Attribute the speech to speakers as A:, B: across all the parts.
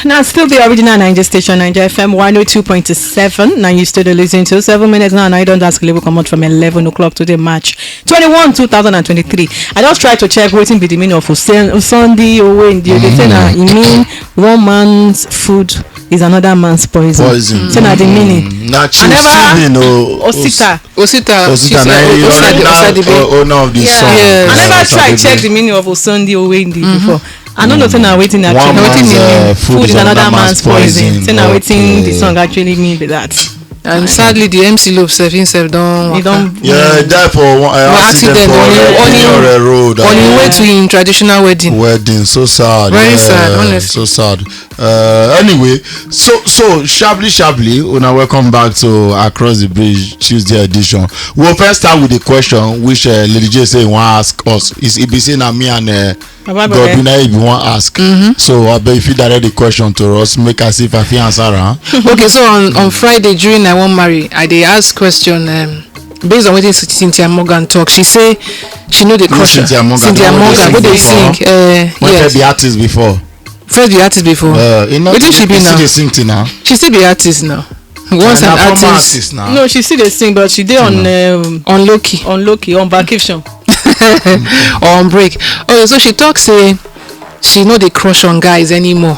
A: Now, still the original Naija station, Naija FM 102.7. Now, you still listening to 7 minutes now. Now, I don't ask level come out from 11 o'clock today, March 21, 2023. I just try to check waiting be the meaning of Sunday or when they say that it mean one man's food is another man's poison. So now the meaning. Osita.
B: Owner of the song.
A: I never tried check the meaning of Sunday or Wendy before. I don't know now waiting actually. Food is another man's poison. So now waiting the song actually mean by that.
C: And sadly, the MC Lope himself don't.
B: Yeah, therefore accident on the road.
C: On the way to in traditional wedding.
B: So sad.
C: Very sad, honestly.
B: So sad. Anyway, so sharply, una welcome back to Across the Bridge Tuesday edition. We'll first start with the question which Lady J say want ask us. Is EBC na me and Godwin if you want ask. So I bet if you direct the question to us, make us see if I can answer.
C: Okay, so on Friday during I Won't Marry, I did ask question based on what Cynthia Morgan talk. She say she know the crush. Cynthia Morgan, what they sing.
B: Yes. The artist before.
C: First the artist before.
B: What did she be now? She sing now.
C: She still be artist now. Once an artist
A: now. No, she still dey sing, but she did on low-key, on vacation.
C: Or on break. Okay, so she talk say she no dey crush on guys anymore.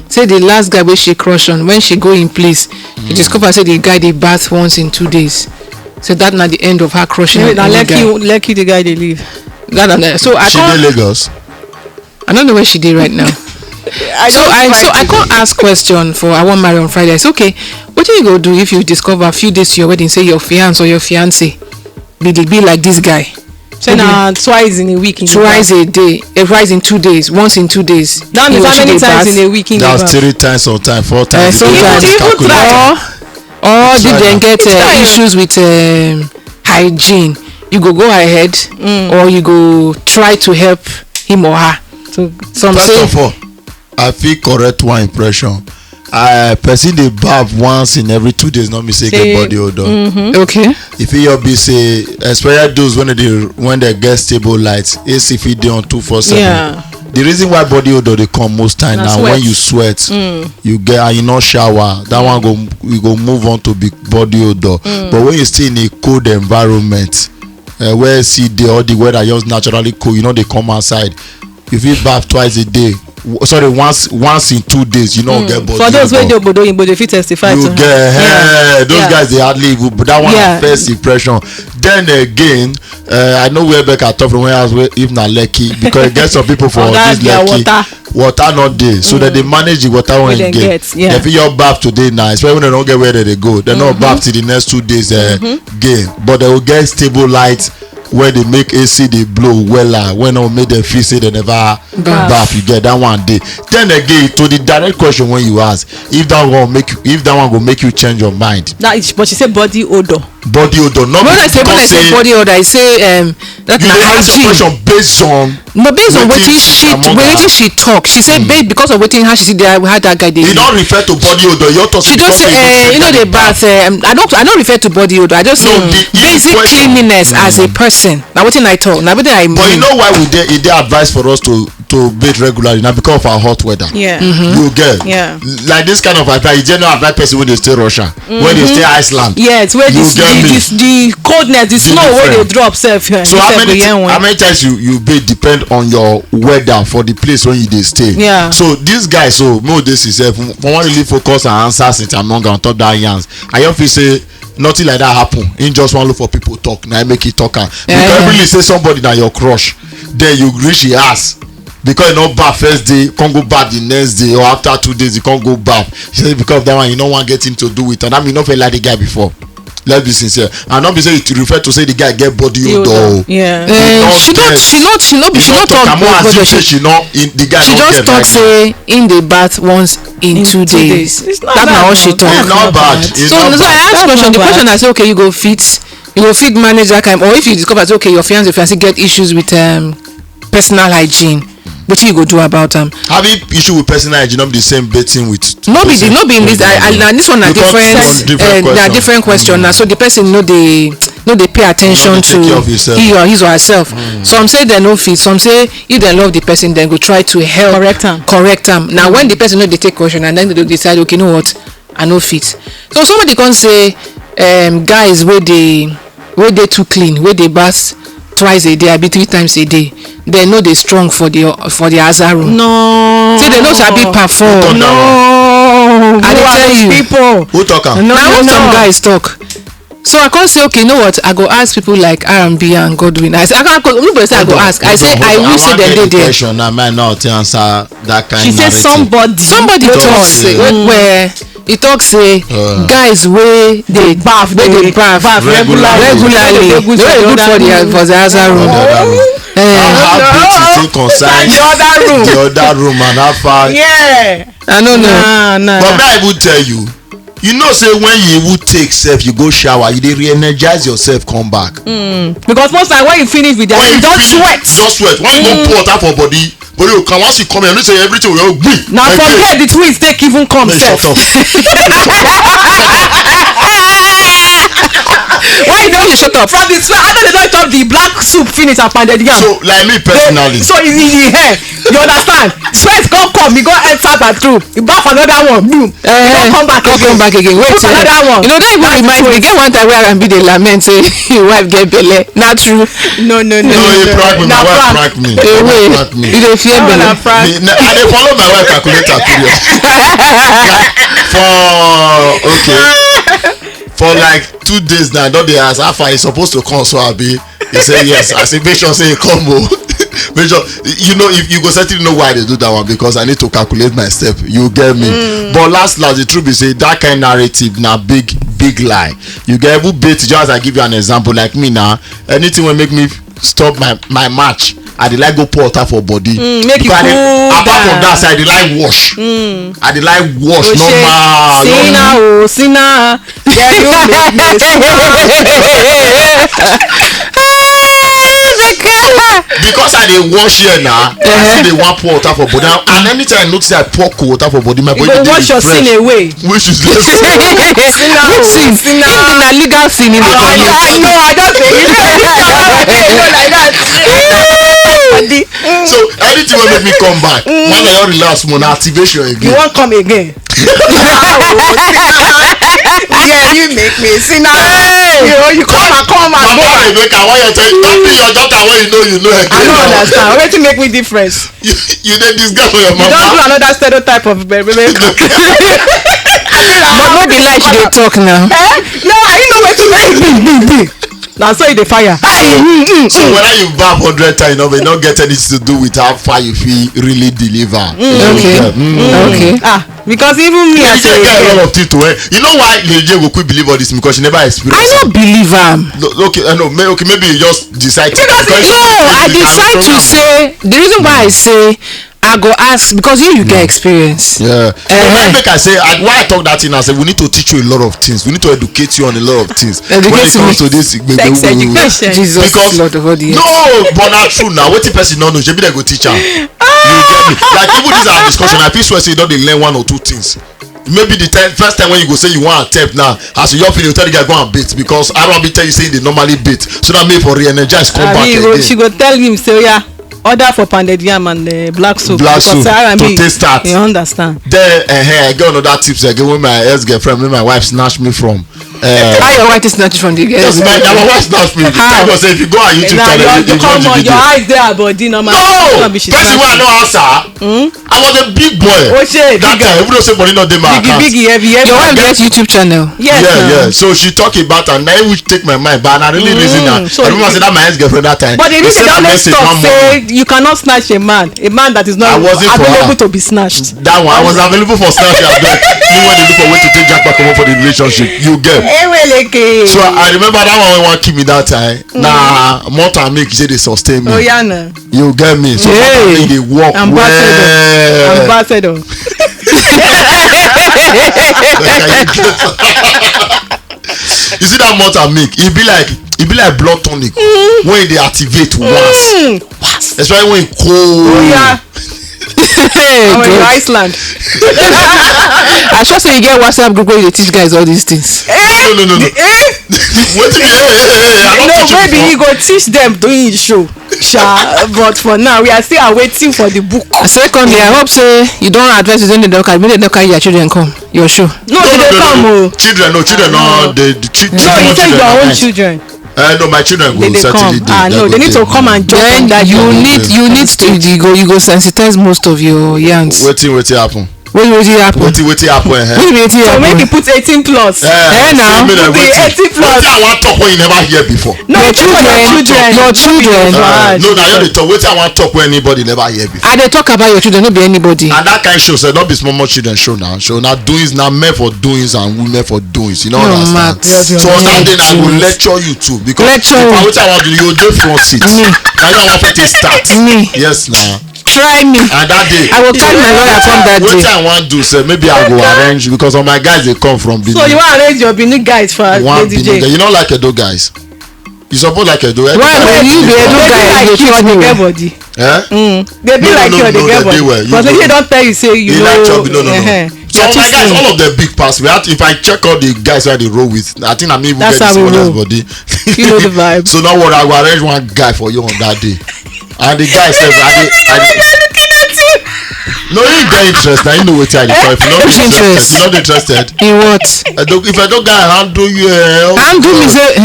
C: Say the last guy wey she crush on, when she go in place, she discover say the guy dey bath once in 2 days. So that na the end of her crushing on any guy.
A: Lucky the guy dey leave.
C: So
B: she dey Lagos.
C: I don't know where she dey right now. I can't ask question for I Won't Marry on Friday. It's okay. What do you go do if you discover a few days to your wedding, say your fiance or your fiance be like this guy?
A: So now twice in a week.
C: Twice a day. Twice in 2 days. Once in 2 days.
A: That means how many times in a week?
B: That's 3 times or time, 4 times.
C: Sometimes. Or did they get issues with hygiene? You go ahead, or you go try to help him or her. So
B: first of all, I feel correct one impression. Person dey bath once in every 2 days, not me say get body odor.
C: Okay.
B: If you be say, especially those when they get stable lights, AC fit dey on 247.
A: Yeah.
B: The reason why body odor dey come most time now when you sweat, you get and you not shower. That one you go move on to big body odor. But when you stay in a cold environment, where see all the weather just naturally cold, you know they come outside. If you bath twice a day. Sorry, once in 2 days, you know get body.
A: For those wey dey obodo yimbo, they fit testify
B: you
A: to.
B: Those guys they hardly even, but that one first impression. Then again, I know where Becca talk from where I was if na Lekki because it gets some people for this Lekki water not there, so that they manage the water when they get. If you bath today now, especially when they don't get where they go, they not bath till the next 2 days again, but they will get stable light. Where they make AC they blow well when I make them feel say they never bath, you get that one day. Then again to the direct question when you ask if that one will make you change your mind.
A: But she said body odor.
B: Not
C: when I say body odor, I say that you
B: ask a question based on wetin she talk. She said because of wetin how she see there how that guy dey. You don't refer to body odor.
C: She just say the bath. I don't refer to body odor. I just say basic cleanliness as a person. Now wetin I talk. Now wetin I mean.
B: But you know why it dey advice for us to bathe regularly now because of our hot weather.
A: Yeah.
B: You get. Yeah. Like this kind of advice, you generally advise person when they stay Russia, when they stay Iceland.
A: Yeah, it's where the coldness, the snow where they drop self.
B: So how many times you bathe depend on your weather for the place where you dey stay.
A: Yeah.
B: So this guy this is for one really focus and answer Cynthia Morgan on top that yans. I just feel say nothing like that happen. He just want look for people talk. Now I make it talk. You can really say somebody that your crush, then you reach your ass. Because you know bath first day, can't go bath the next day, or after 2 days you can't go bath. She said because of that one you don't want get him to do it, and I mean not feel like the guy before. Let's be sincere, and not be say to refer to say the guy get body odor.
C: Yeah. She not talk about body.
B: She not in the guy.
C: She just talk say in the bath once in 2 days. That's not what she talk.
B: It's not bad.
C: So I ask question. The question I say okay, you go fit manage that kind, or if you discover say okay your fiance get issues with personal hygiene. What you go do about them?
B: Having issue with personal hygiene, not the same betting with.
C: No be in this. This one a different question. Now, so the person know no dey pay attention to his or herself. Some say dem no fit, some say if dem love the person dem go try to help correct am. Now when the person no dey take caution and then they decide, okay, you know what, I no fit. So somebody come say guys wey dey too clean, wey dey bath twice a day abi 3 times a day, dem no dey strong for the azar room.
A: No,
C: say dem no sabi perform.
A: No,
C: I dey tell you,
B: people who talk am.
C: na what some guys talk. So I can't say, okay, you know what, I go ask people like R&B and Godwin. I can't nobody say I go ask. I say I wish say dem dey there.
B: Question I might not answer that kind.
A: She said somebody
C: talk say where he talk say guys wey dey bath regularly dey good for the other room.
B: How beauty concern the other room and how far.
A: Yeah,
C: I don't know.
B: But I will tell you. You know, say when you take self, you go shower, you dey re-energize yourself, come back.
A: Because most time when you finish with that, you don't sweat.
B: Just sweat. When you don't pour water for body you can once you come here, you say everything will go.
A: Now forget the twins take even come self.
C: Why you don't shut up?
A: From the sweat, after they don't chop the black soup finish and pounded yam.
B: So like me personally.
A: So in the hair, you understand? Sweat come, you go enter bathroom, you bath another one, boom. Come back again.
C: Wait,
A: another one.
C: You know that even remind me. Get one time where I be the lament say your wife get belle. Not true.
A: No.
B: No, you prank me. My wife prank me.
C: You dey fear belle.
B: I dey follow my wife calculator period. For like 2 days now, don't they ask how far he's supposed to come? So I be, he say yes. I say make sure say come. Make sure you know if you go certainly know why they do that one, because I need to calculate my step. You get me? But last the truth is say that kind of narrative now big lie. You get able bait. Just as I give you an example, like me now, anything will make me stop my match. I dey like go pour water for body.
A: Make you cool.
B: Apart from that, I dey like wash. I dey like wash normal.
A: Sinna. Yeah, you make me
B: because I dey wash here now, I still dey want pour water for body. And anytime I notice I pour cold water for body, my body dey
A: wash your sin away.
B: Which is less.
C: Which sin? Even a legal sin in the community.
A: I know. I don't say it. Like that.
B: So anything will make me come back. When I don't relax, more activation again.
A: You won't come again. Yeah, you make me see now. You come and go.
B: Why you make? I want you to don't be your daughter when you know again.
A: I don't understand. Wait to make me difference.
B: You did this girl for your mama.
A: You don't do another stereotype of baby.
C: But no be like you dey talk now.
A: No, I know where to make me. Now so you the fire.
B: So whether you bath 100 times, it don't get anything to do with how far you feel really deliver.
C: Okay.
A: Because even me,
B: I say get a lot of things to wear. You know why Lady go quick believe all this? Because she never experienced.
C: I don't believe am.
B: Okay, I know. Okay, maybe you just decide.
C: Because I decide to say the reason why I say I go ask because you get experience.
B: Yeah. Make I say why I talk that thing. I say we need to teach you a lot of things. We need to educate you on a lot of things. When it comes to this,
A: sex education.
C: Jesus,
B: because
C: Lord of audience.
B: No, but not true now. What the person don't know? Maybe they go teach her. You get me? Like even this our discussion, I feel swear say you don't learn 1 or 2 things. Maybe the first time when you go say you want a tape now, as you feel you tell the guy go and beat because I don't be tell you saying they normally beat. So that me for re-energize come back again.
A: She go tell him so yeah. Order for pounded yam and black soup.
B: To taste that.
A: You understand?
B: Then I get another tips again when my ex-girlfriend, when my wife snatched me from.
C: How your wife is snatched from the girl?
B: Yes, my wife snatched me. I was saying if you go on YouTube channel, you
A: come on, your eyes there, body normal.
B: No, person wey I no answer. I was a big boy.
A: Oh shit,
B: that time even though say money not dey my account.
A: Biggie, heavy.
C: Your wife gets YouTube channel.
A: Yes.
B: Yeah. So she talk about and now which take my mind, but I really reason that. I remember say that my ex-girlfriend that time.
A: But the reason they always talk say you cannot snatch a man that is not available to be snatched.
B: That one I was available for snatch. You when they look for way to take Jack back over for the relationship, you get. So I remember that one when keep me that time. Nah, more time make say they sustain me.
A: Oh yeah, no.
B: You get me. So they walk well.
A: Ambassador.
B: You see that motor milk? It be like blood tonic when they activate once. Especially when it cold.
A: Oh yeah. I'm in Iceland.
C: I sure say you get WhatsApp group where you teach guys all these things.
B: No.
A: No, maybe you go teach them doing the show. But for now, we are still waiting for the book.
C: Secondly, I hope say you don't advise when they don't carry. Maybe they don't carry your children come your show.
B: No. Children, no. The children.
A: No, you say your own children.
B: No, my children will certainly do.
A: No, they need to come and join that.
C: You need to you go sensitize most of your yarns.
B: Waiting happen.
C: What happen?
A: So make you put 18 plus.
C: Now.
A: Put the 18 plus.
B: What I want talk when you never hear before.
A: No, your children.
B: No, now you talk. What I want talk when anybody never hear before.
C: And they talk about your children, not be anybody.
B: And that kind of show, so not be small children show now. Show now doings now men for doings and women for doings. You know what I'm saying? So that day I will lecture you too because if I what I want to do, you do front seat. Now you want to start. Yes, now.
C: Try me.
B: And that day
C: I will call my lawyer from that day.
B: What I want to say, maybe I go arrange because all my guys they come from Benin.
A: So you want to arrange your Benin guys for DJ?
B: You know like Edo guys. You suppose like Edo.
C: Well, you be Edo guys,
A: you like your body. They be like you, they get body. But if they don't tell you, say you know.
B: No. So my guys, all of them big pass. If I check all the guys where they roll with, I think I may even get someone else's body.
A: You know the vibe.
B: So now what I will arrange one guy for you on that day. And the guy says, no, you get interested. I know what I do. If you're not interested.
C: In what?
B: If I don't get handle you,
C: handle me say,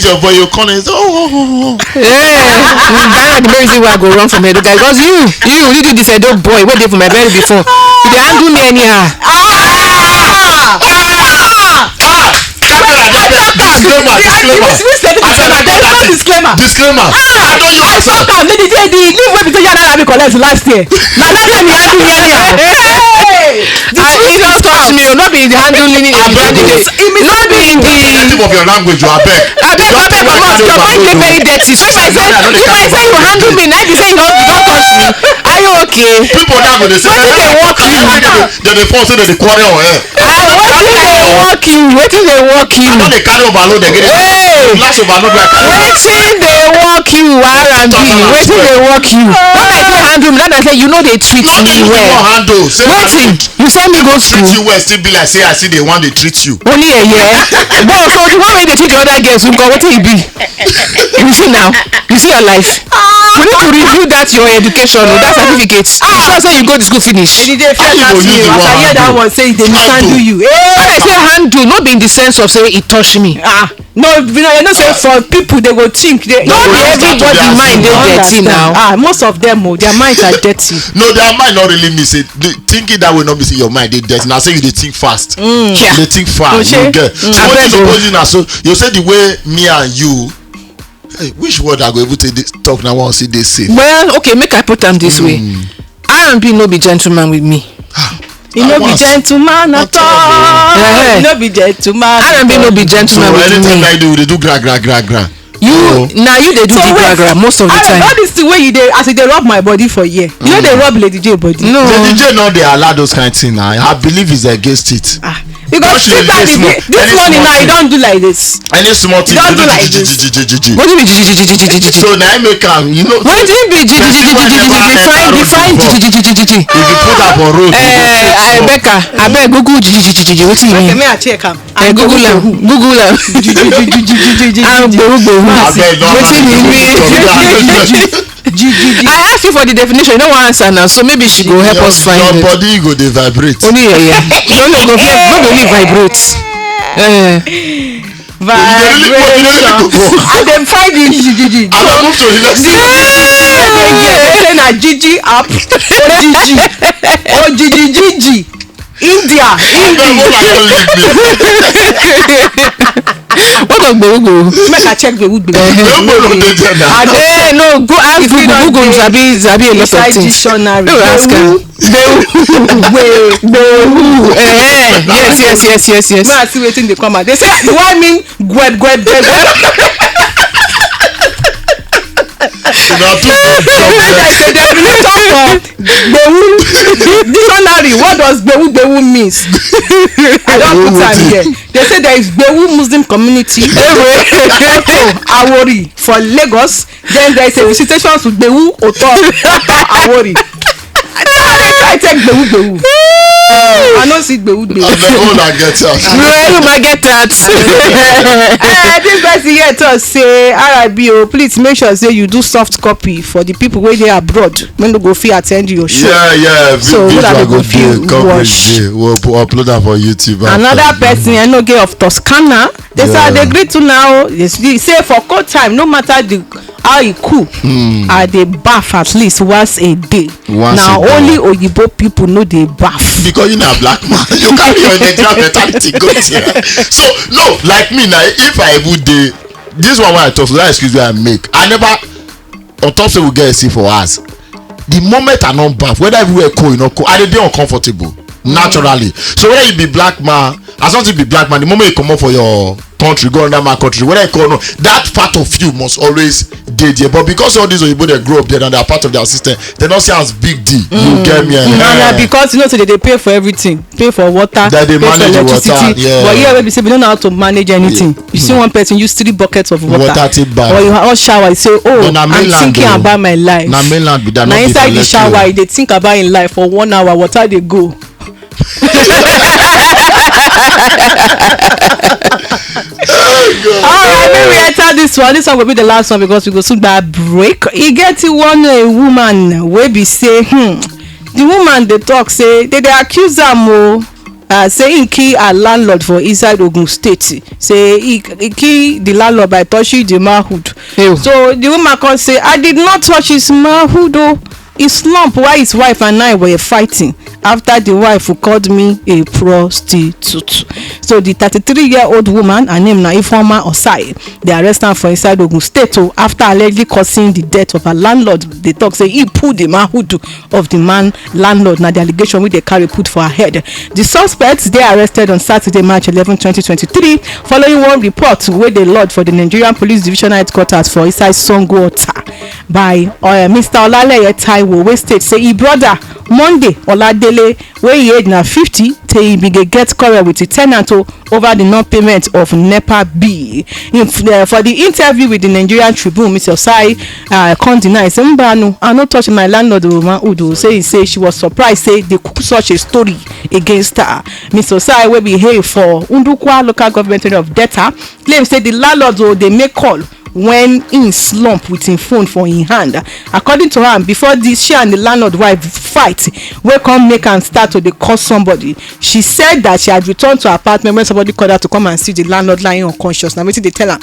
B: your boy, you come and say,
C: that's the reason why I go wrong from Edo guy. Because you did this Edo boy. What did for my belly before? You dey handle me anyhow.
B: Disclaimer. I don't you answer.
A: The leave wey between Yana and me collect last year. Now that time you handle me anyhow.
C: He don't touch me. Not be in the handling. Not be in the
B: tip of your language. You abeg.
C: Comot. Your mind dey very dirty. If I say you handle me, now you say you don't touch me. Are you okay?
B: People now go dey say.
C: Wetin dey work you?
B: They dey fall say they dey quarrel on air.
C: Wetin dey work you?
B: I no dey carry overload again. Last overload wey I carry.
C: Wetin dey work you? R&B. Wetin dey work you? When I say handle me, then I say you know they treat me well. Wetin? You send me go school.
B: Treat you well still be like say I see they want they treat you.
C: Only a year. But so the one wey dey treat the other girls, wetin e be? You see now? You see your life? We need to review that your education, that certificate. You sure say you go to school finish?
A: Did they fair that you? As I hear that one say they mishandle you.
C: When I say handle, not be in the sense of say it touch me.
A: No, you know say for people they go think they.
C: Not everybody mind dey dirty now.
A: Most of them their minds are dirty.
B: No, their mind not really mean say thinking that will not be say your mind dey dirty. Now say you dey think fast.
C: Yeah.
B: They think fast. You get. So what you suppose you now? So you say the way me and you. Hey, which word I go able to talk now? Want to see they safe?
C: Well, okay, make I put them this way. R&B no be gentleman with me.
A: You no be gentleman at all. You no be gentleman.
C: R&B no be gentleman with me.
B: So anything I do, they do gra.
C: Now you they do the gra most of the time.
A: All this the way you dey as they rub my body for year. You know they rub Lady J body.
B: No, Lady J no they allow those kind of things now. I believe is against it.
A: Because this morning now you don't do like this.
B: Any small thing
A: you don't do like this.
C: What do you mean
B: So now I make am, you know.
C: What do you mean define
B: If you put up on road.
C: I beg Google what do you mean?
A: Okay, may I check am.
C: Google am. I asked you for the definition, you don't want answer now, so maybe she go help us find it.
B: Your body go dey vibrate.
C: Only no vibrate.
A: Vibration. And then find the GGG.
B: I don't move to the next
A: thing. Na GG app. OGGGG. India.
C: What of Google?
A: Make I check the wood.
C: No, go ask Google. Zabi a lot of things.
A: Dictionary.
C: No, ask her. Yes.
A: When I see waiting, they come out. They say, do I mean gweb? Dictionary, what does Bewu means? I don't put time here. They say there is Bewu Muslim community Awori for Lagos. Then there is a visitation to Bewu Otor Awori. try take gbewu. I no see gbewu.
B: I get that.
C: You might get that.
A: This person here to say RIBO, please make sure say you do soft copy for the people wey dey abroad when they go fit attend your show.
B: So we
A: go feel watch.
B: We'll upload that for YouTube.
A: Another person I know get of Toscana. They say they agree to now. They say for cold time, no matter how e cool, I dey baff at least once a day. Now only Oyibo people know they baff.
B: Because you know black man, you carry your Nigerian mentality go here. So no, like me now, if I would dey this one when I talk, so that excuse me I make. I never on top say we get a seat for us. The moment I non baff, whether everywhere cold, you know, cold, I dey uncomfortable naturally. So whether you be black man, as long as you be black man, the moment you come up for your country, go under my country, whether you call no, that part of you must always dey there. But because all these people they grow up there and they are part of their system, they don't see as big deal. You get me?
A: And because you know, so they pay for everything, pay for water,
B: that they
A: pay
B: manage
A: for electricity.
B: Water,
A: but here we say we don't know how to manage anything. You see one person use 3 buckets of water or you all shower, you say, oh, I'm thinking about my life.
B: Now mainland be that. Now
A: inside the shower, they think about in life for 1 hour. Water they go. Alright, maybe we enter this one will be the last one because we go soon by break. You get to one woman wey be say the woman they talk say they accuse am say he kill her landlord for inside Ogun State. Say he kill the landlord by touching the manhood. So the woman can say I did not touch his manhood though. He slump while his wife and I were fighting after the wife called me a prostitute. So the 33-year-old woman, her name na Ifeoma Osai, they arrest her for inside Ogun State after allegedly causing the death of her landlord. They talk say he pulled the manhood of the man landlord. Now the allegation wey they carry put for her head. The suspects they arrested on Saturday, March 11, 2023, following one report wey they lodged for the Nigerian Police Division headquarters for inside Songwater by Mr. Olaleye Taiwo, wey state say he brother Monday Oladele wey he age na 50 till he begin get quarrel with the tenant over the non-payment of NEPA bill. For the interview with the Nigerian Tribune, Mr. Osai can't deny say mbanu I no touch my landlord Udo. Say she was surprised say they cook such a story against her. Mr. Osai wey be hail for Ndukwa local government area of Delta claim say the landlord they make call when in slump with him phone for in hand. According to her, before this she and the landlord wife fight wey come make am start to dey call somebody. She said that she had returned to her apartment when somebody called her to come and see the landlord lying unconscious. Now wetin dey tell am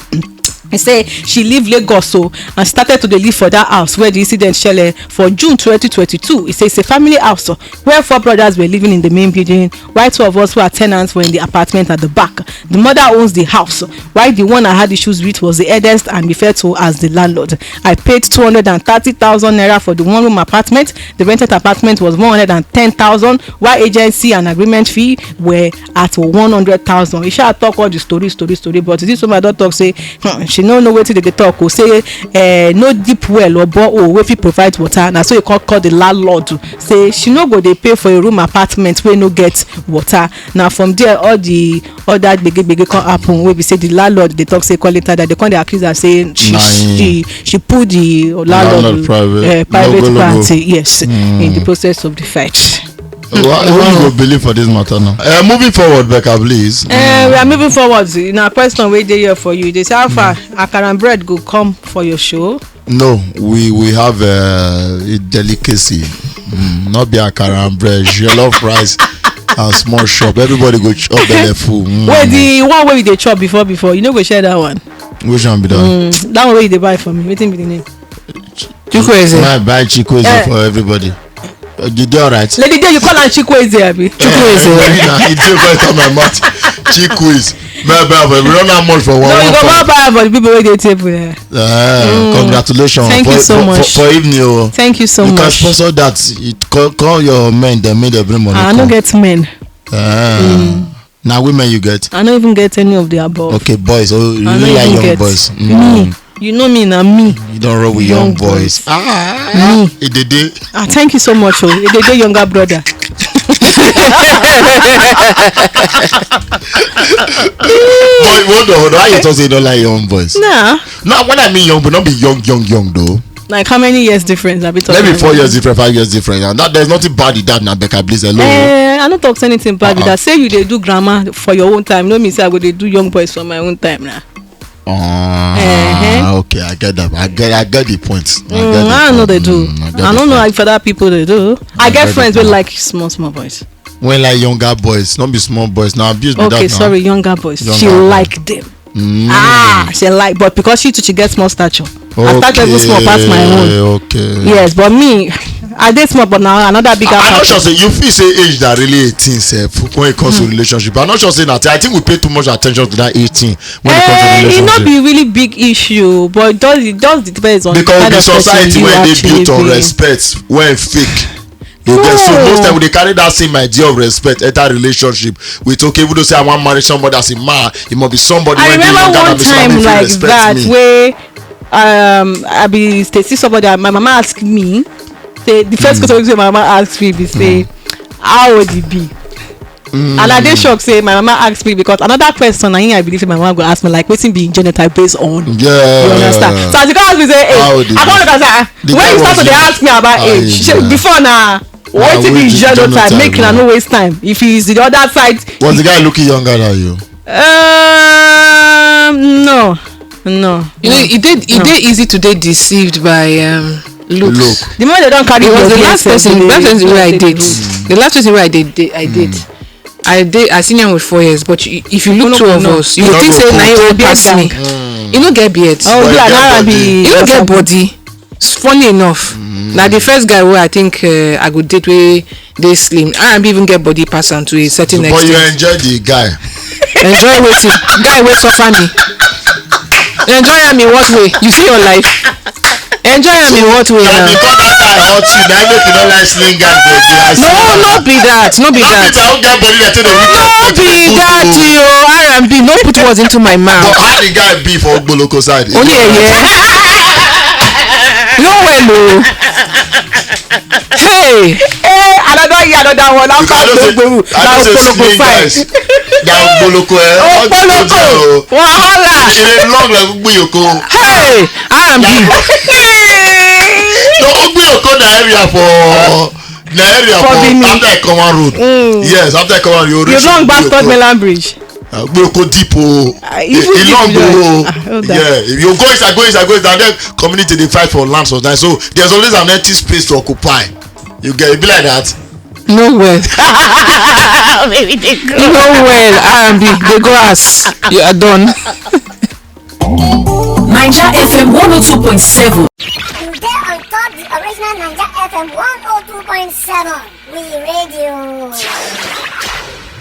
A: he say she leave Lagos and started to dey live for that house where the incident shele for June 2022. He say it's a family house where 4 brothers were living in the main building while 2 of us who are tenants were in the apartment at the back. The mother owns the house while the one I had issues with was the eldest and referred to as the landlord. I paid 230,000 naira for the 1-room apartment. The rented apartment was 110,000 while agency and agreement fee were at 100,000. He shall talk all the story but this woman don talk say she no know wetin dey talk say no deep well or borehole wey fit provide water. Na so you call the landlord say she no go dey pay for a room apartment wey no get water. Now from there all the other gbege come happen wey be say the landlord dey talk say call later that they come dey accuse her say she put the landlord private party in the process of the fight.
B: What you go believe for this matter now? Moving forward, Becca, please.
A: We are moving forward. Now, question wey dey here for you. They say how far akara and bread go come for your show?
B: No, we have a delicacy. Not be akara and bread, jollof rice and small shop. Everybody go chop belle full.
A: Wait, the one wey you dey chop before you no go share that one?
B: Which one be that?
A: That one wey you dey buy for me. Wetin be the name?
C: Chikwueze.
B: I buy Chikwueze for everybody. You do alright?
A: Lady Day, you call her Chikwueze, abi?
C: Chikwueze.
B: It's right on my mouth. Chikwueze. We don't have much for one.
A: No, you go buy for the people wey dey table there.
B: Congratulations.
A: Thank you so much.
B: For evening.
A: Thank you so much.
B: You can sponsor that. Call your men, they made bring money.
A: I no get men.
B: Now women you get?
A: I don't even get any of the above.
B: Okay, boys. Oh, you really like young boys.
A: Me. You know me now, me.
B: You don't roll with young boys.
A: Me. Thank you so much. Idede younger brother.
B: Boy, hold on. Why you talk say you don't like young boys?
A: Nah.
B: No, when I mean young, but not be young though.
A: Like how many years difference have we talking?
B: Maybe 4 years difference, 5 years difference, and that there's nothing bad with that. Now, Becca, please, hello.
A: I don't talk anything bad with that. Say you they do grammar for your own time. No me say I go they do young boys for my own time now.
B: Okay, I get that. I get the point.
A: I know they do. I don't know if other people they do. I get friends with like small boys.
B: When like younger boys, not be small boys. Now abuse me that.
A: Okay, sorry, younger boys. She like them. She like, but because she gets more stature. I start level small past my own.
B: Okay.
A: Yes, but me, I did small, but now another bigger.
B: I'm not sure say you feel say age that really 18 when it comes to relationship. I'm not sure say that. I think we pay too much attention to that 18 when it comes to relationship.
A: It not be really big issue, but it does depends on
B: because the society when they built on respect when fake. So most time they carry that same idea of respect enter relationship with okay, even though say I want to marry somebody as a man, it must be somebody.
A: I remember one time like that where I be see somebody. My mama asked me. Say the first question my mama asked me be say how old he be. And I dey shock say my mama asked me because another question I believe my mama go ask me like wetin be genotype based on.
B: Yeah.
A: You understand? So as you come ask me say age, I come look and say when you start to dey ask me about age before now. Wetin be genotype make una no waste time if he is the other side.
B: Was the guy looking younger than you?
A: No.
C: You know it dey easy to dey deceived by looks.
A: The moment they don't carry
C: the last person where I date. The last person where I date. I seen him with 4 years, but if you look two of us, you would think say na you old pass me. You no get beard. You no get body. Funny enough. Now the first guy where I think I could date wey dey slim, I even get body pass on to a certain extent.
B: But you enjoy the guy.
C: Enjoy waiting. Guy wey suffer me. Enjoy am in what way? You see your life. Enjoy am in what way now?
B: Because that guy hurt you, now make you no like slim guy for you.
C: No be that.
B: No be that
C: yo. R&B. No put words into my mouth.
B: But how the guy be for Ogboloko side?
C: Only a year. No well Hey, another one. I'm back to Ogboru. Now Ogboloko side.
B: Now Ogboloko
A: Wahala.
B: She long like Ogboloko.
C: Hey, R&B.
B: No, Ogboloko na area for after Common Road. Yes, after Common Road.
A: You long Bastard Mainland Bridge.
B: Ogboloko deep yeah, if you go inside then community they fight for land sometimes, so there's always an empty space to occupy. You get it be like that.
C: No well.
A: Maybe they go.
C: No well, R&B, they go ask. You are done.
D: Naija FM 102.7.
E: You get on top the original Naija FM 102.7. We radio.